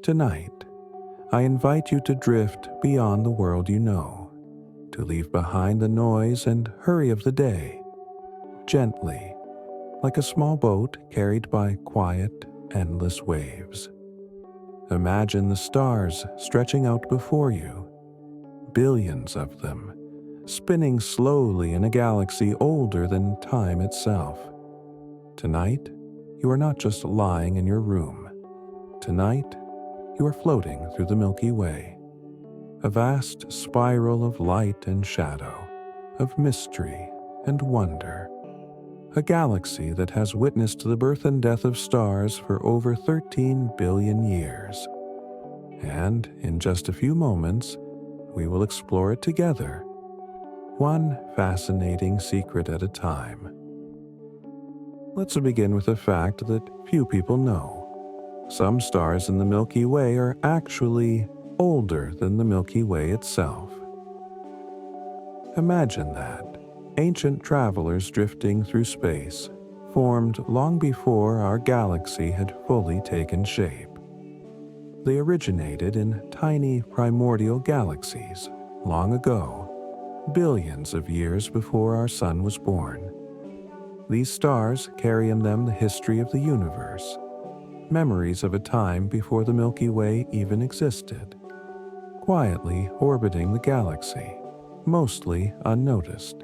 Tonight, I invite you to drift beyond the world you know, to leave behind the noise and hurry of the day, gently, like a small boat carried by quiet, endless waves. Imagine the stars stretching out before you, billions of them, spinning slowly in a galaxy older than time itself. Tonight, you are not just lying in your room. Tonight, you are floating through the Milky Way, a vast spiral of light and shadow, of mystery and wonder. A galaxy that has witnessed the birth and death of stars for over 13 billion years. And in just a few moments, we will explore it together, one fascinating secret at a time. Let's begin with a fact that few people know. Some stars in the Milky Way are actually older than the Milky Way itself. Imagine that. Ancient travelers drifting through space, formed long before our galaxy had fully taken shape. They originated in tiny primordial galaxies long ago, billions of years before our sun was born. These stars carry in them the history of the universe, memories of a time before the Milky Way even existed, quietly orbiting the galaxy, mostly unnoticed,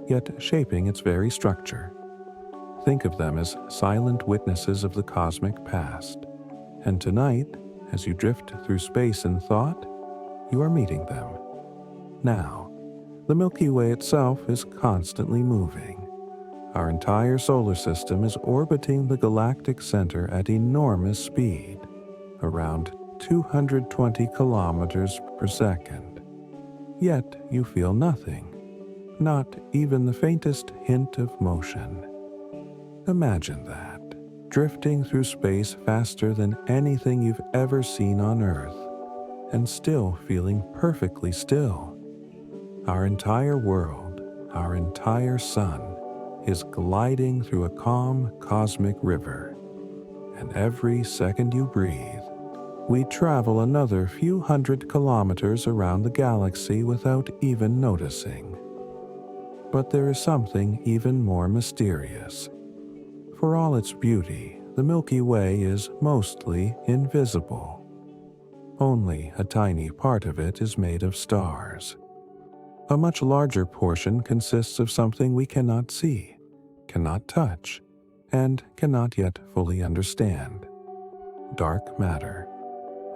yet shaping its very structure. Think of them as silent witnesses of the cosmic past, and tonight, as you drift through space in thought, you are meeting them. Now, the Milky Way itself is constantly moving. Our entire solar system is orbiting the galactic center at enormous speed, around 220 kilometers per second. Yet you feel nothing, not even the faintest hint of motion. Imagine that, drifting through space faster than anything you've ever seen on Earth, and still feeling perfectly still. Our entire world, our entire sun, is gliding through a calm cosmic river, and every second you breathe, we travel another few hundred kilometers around the galaxy without even noticing. But there is something even more mysterious. For all its beauty, the Milky Way is mostly invisible. Only a tiny part of it is made of stars. A much larger portion consists of something we cannot see, cannot touch, and cannot yet fully understand. Dark matter,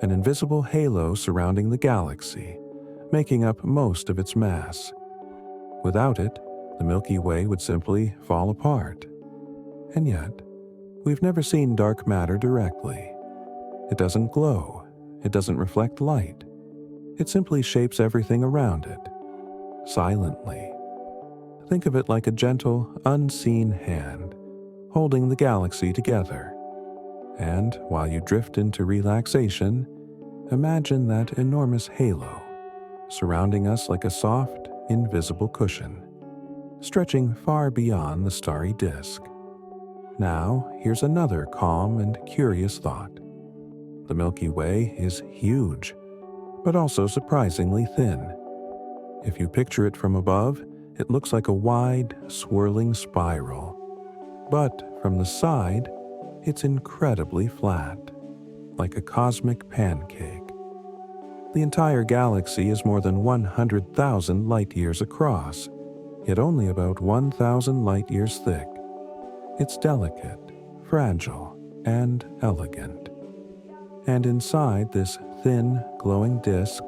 an invisible halo surrounding the galaxy, making up most of its mass. Without it, the Milky Way would simply fall apart. And yet, we've never seen dark matter directly. It doesn't glow, it doesn't reflect light. It simply shapes everything around it, silently. Think of it like a gentle, unseen hand, holding the galaxy together. And while you drift into relaxation, imagine that enormous halo, surrounding us like a soft, invisible cushion, stretching far beyond the starry disk. Now, here's another calm and curious thought. The Milky Way is huge, but also surprisingly thin. If you picture it from above, it looks like a wide, swirling spiral. But from the side, it's incredibly flat, like a cosmic pancake. The entire galaxy is more than 100,000 light-years across, yet only about 1,000 light-years thick. It's delicate, fragile, and elegant. And inside this thin, glowing disk,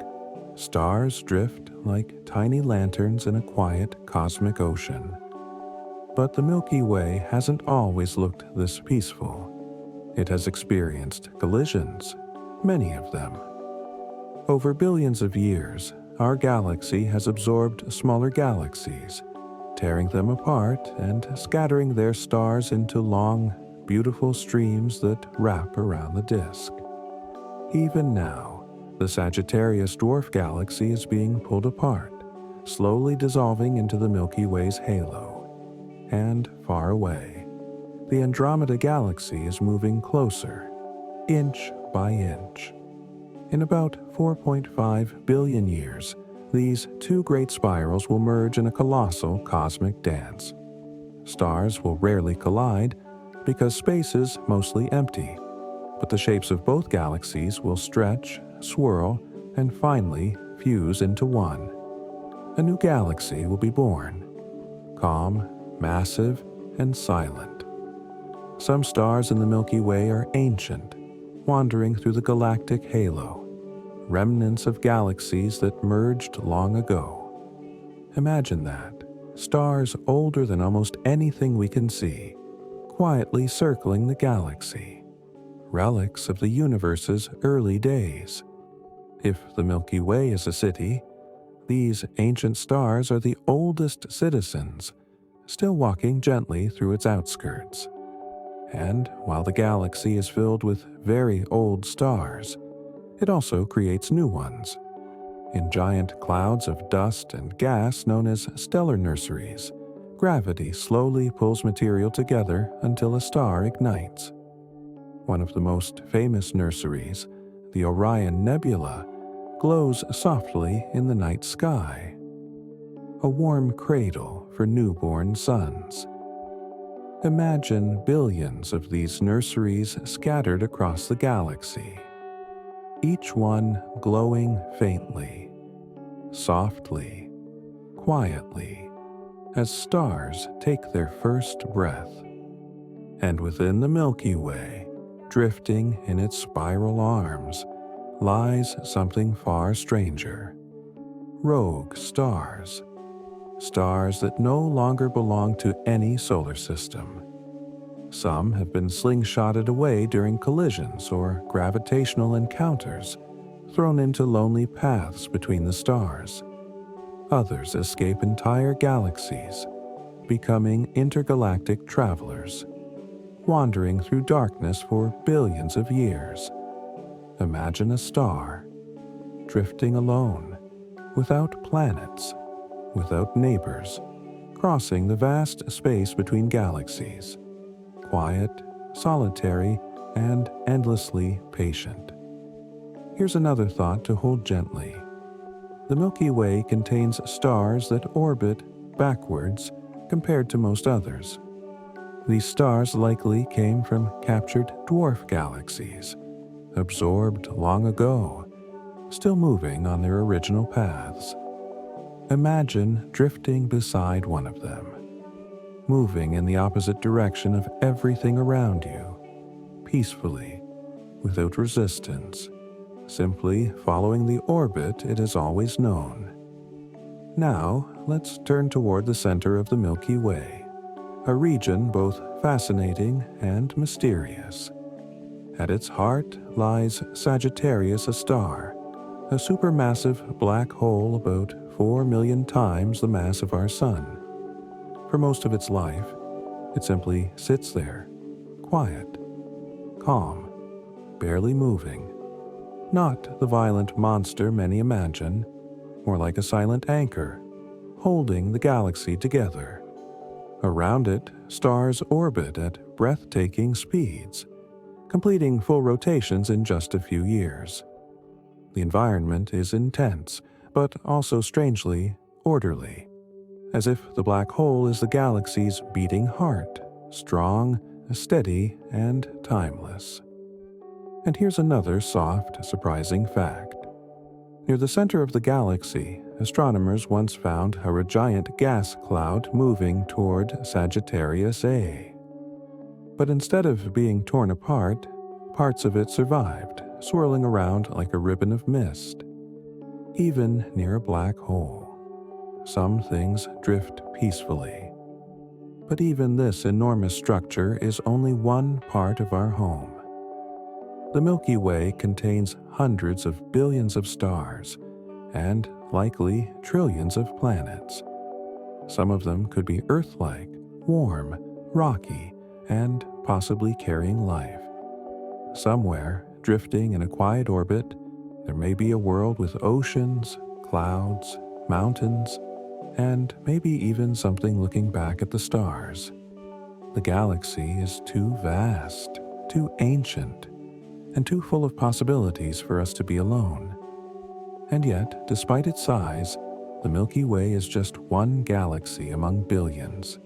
stars drift like tiny lanterns in a quiet cosmic ocean. But the Milky Way hasn't always looked this peaceful. It has experienced collisions, many of them. Over billions of years, our galaxy has absorbed smaller galaxies, tearing them apart and scattering their stars into long, beautiful streams that wrap around the disk. Even now, the Sagittarius dwarf galaxy is being pulled apart, slowly dissolving into the Milky Way's halo. And far away, the Andromeda galaxy is moving closer, inch by inch, In about 4.5 billion years, these two great spirals will merge in a colossal cosmic dance. Stars will rarely collide because space is mostly empty, but the shapes of both galaxies will stretch, swirl, and finally fuse into one. A new galaxy will be born, calm, massive, and silent. Some stars in the Milky Way are ancient, wandering through the galactic halo, remnants of galaxies that merged long ago. Imagine that, stars older than almost anything we can see, quietly circling the galaxy, relics of the universe's early days. If the Milky Way is a city, these ancient stars are the oldest citizens, still walking gently through its outskirts. And while the galaxy is filled with very old stars, it also creates new ones. In giant clouds of dust and gas known as stellar nurseries, gravity slowly pulls material together until a star ignites. One of the most famous nurseries, the Orion Nebula, glows softly in the night sky, a warm cradle for newborn suns. Imagine billions of these nurseries scattered across the galaxy, each one glowing faintly, softly, quietly, as stars take their first breath. And within the Milky Way, drifting in its spiral arms, lies something far stranger. Rogue stars. Stars that no longer belong to any solar system. Some have been slingshotted away during collisions or gravitational encounters, thrown into lonely paths between the stars. Others escape entire galaxies, becoming intergalactic travelers, wandering through darkness for billions of years. Imagine a star, drifting alone, without planets, without neighbors, crossing the vast space between galaxies, quiet, solitary, and endlessly patient. Here's another thought to hold gently. The Milky Way contains stars that orbit backwards compared to most others. These stars likely came from captured dwarf galaxies, absorbed long ago, still moving on their original paths. Imagine drifting beside one of them, moving in the opposite direction of everything around you, peacefully, without resistance, simply following the orbit it has always known. Now, let's turn toward the center of the Milky Way, a region both fascinating and mysterious. At its heart lies Sagittarius, a star, a supermassive black hole about 4 million times the mass of our Sun. For most of its life, it simply sits there, quiet, calm, barely moving. Not the violent monster many imagine, more like a silent anchor, holding the galaxy together. Around it, stars orbit at breathtaking speeds, completing full rotations in just a few years. The environment is intense, but also strangely orderly, as if the black hole is the galaxy's beating heart, strong, steady, and timeless. And here's another soft, surprising fact. Near the center of the galaxy, astronomers once found a giant gas cloud moving toward Sagittarius A. But instead of being torn apart, parts of it survived, swirling around like a ribbon of mist. Even near a black hole, some things drift peacefully. But even this enormous structure is only one part of our home. The Milky Way contains hundreds of billions of stars, and likely trillions of planets. Some of them could be Earth-like, warm, rocky, and possibly carrying life. Somewhere, drifting in a quiet orbit, there may be a world with oceans, clouds, mountains, and maybe even something looking back at the stars. The galaxy is too vast, too ancient, and too full of possibilities for us to be alone. And yet, despite its size, the Milky Way is just one galaxy among billions.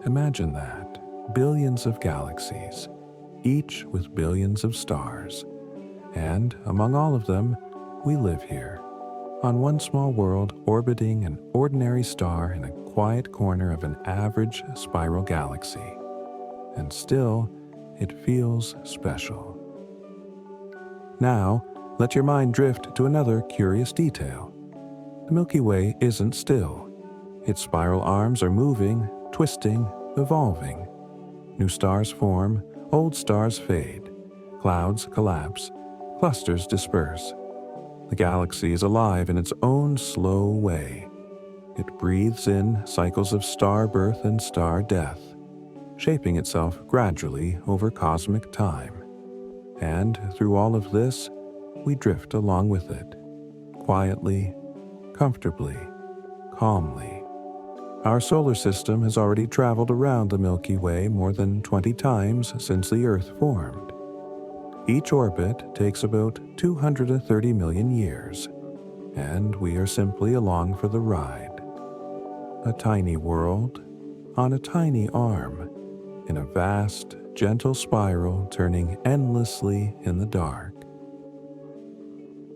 Imagine that, billions of galaxies, each with billions of stars. And among all of them, we live here, on one small world orbiting an ordinary star in a quiet corner of an average spiral galaxy. And still, it feels special. Now, let your mind drift to another curious detail. The Milky Way isn't still. Its spiral arms are moving, twisting, evolving. New stars form, old stars fade, clouds collapse, clusters disperse. The galaxy is alive in its own slow way. It breathes in cycles of star birth and star death, shaping itself gradually over cosmic time. And through all of this, we drift along with it, quietly, comfortably, calmly. Our solar system has already traveled around the Milky Way more than 20 times since the Earth formed. Each orbit takes about 230 million years, and we are simply along for the ride. A tiny world on a tiny arm, in a vast, gentle spiral turning endlessly in the dark.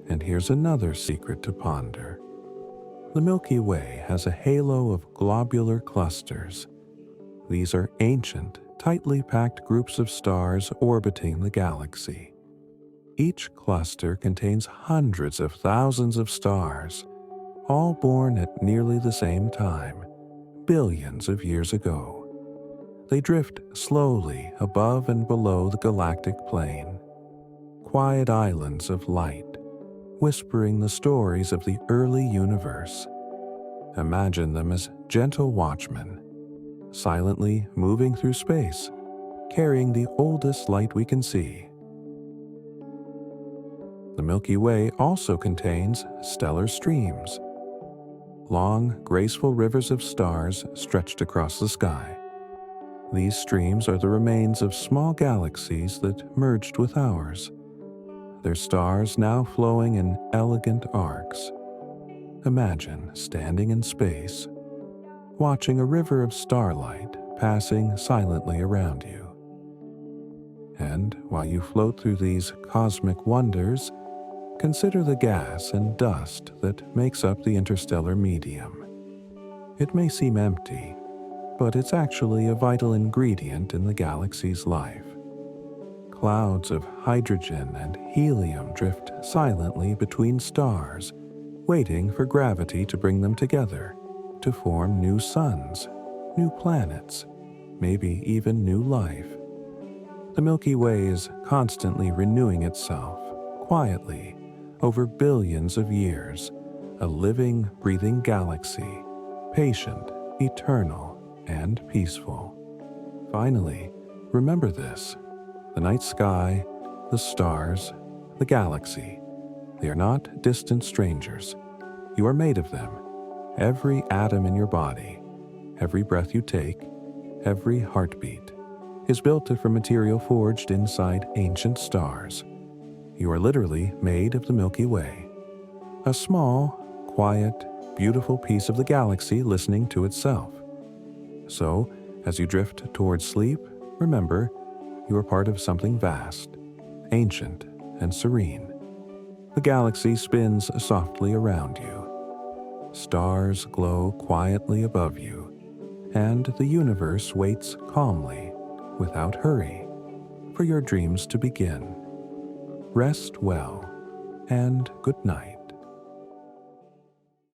And here's another secret to ponder. The Milky Way has a halo of globular clusters. These are ancient, tightly packed groups of stars orbiting the galaxy. Each cluster contains hundreds of thousands of stars, all born at nearly the same time, billions of years ago. They drift slowly above and below the galactic plane, quiet islands of light, whispering the stories of the early universe. Imagine them as gentle watchmen, silently moving through space, carrying the oldest light we can see. The Milky Way also contains stellar streams, long, graceful rivers of stars stretched across the sky. These streams are the remains of small galaxies that merged with ours, their stars now flowing in elegant arcs. Imagine standing in space, watching a river of starlight passing silently around you. And while you float through these cosmic wonders, consider the gas and dust that makes up the interstellar medium. It may seem empty, but it's actually a vital ingredient in the galaxy's life. Clouds of hydrogen and helium drift silently between stars, waiting for gravity to bring them together, to form new suns, new planets, maybe even new life. The Milky Way is constantly renewing itself, quietly, over billions of years, a living, breathing galaxy, patient, eternal, and peaceful. Finally, remember this. The night sky, the stars, the galaxy, they are not distant strangers. You are made of them. Every atom in your body, every breath you take, every heartbeat is built from material forged inside ancient stars. You are literally made of the Milky Way, a small, quiet, beautiful piece of the galaxy listening to itself. So, as you drift towards sleep, remember, you are part of something vast, ancient, and serene. The galaxy spins softly around you. Stars glow quietly above you, and the universe waits calmly, without hurry, for your dreams to begin. Rest well, and good night.